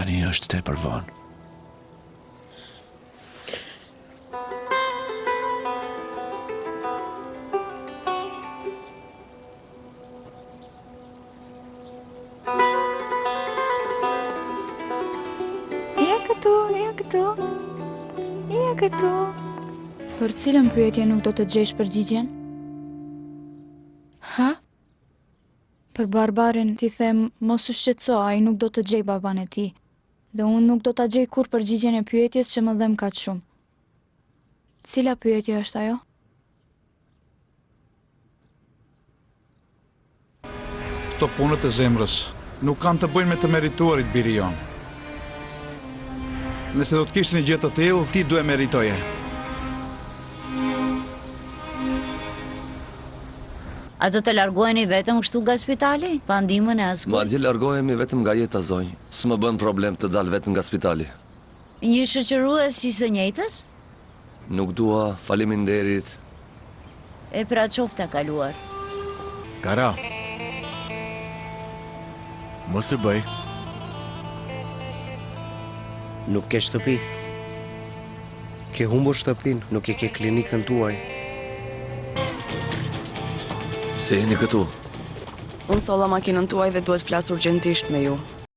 Tani është tepër vonë. Ja këtu. Për cilën pyetje nuk do të gjesh përgjigjen? Ha? Për Barbarin ti them mos u shqetëso, ai nuk do të gjej baban e tij. Dhe unë nuk do ta gjej kur përgjigjen e pyetjes që më dhem kaq shumë. Cila pyetje është ajo? Këto punët e zemrës nuk kanë të bëjnë me të merituarit, biri jonë. Nëse do të kishtë një gjë të tillë, ti duhet meritoje. A do të largoheni vetëm kështu nga spitali? Pa ndihmën e askujt? Madje largohemi vetëm nga jeta, zonjë. S'më bën problem të dal vetëm nga spitali. Një shoqërues si së njëjtës? Nuk dua, faleminderit. E pra qofta kaluar. Kara. Mos e bëj. Nuk ke shtëpi. Ke humbur shtëpin, nuk e ke klinikën tuaj. Se jeni këtu? Unë solla makinën tuaj dhe duhet flas urgjentisht me ju.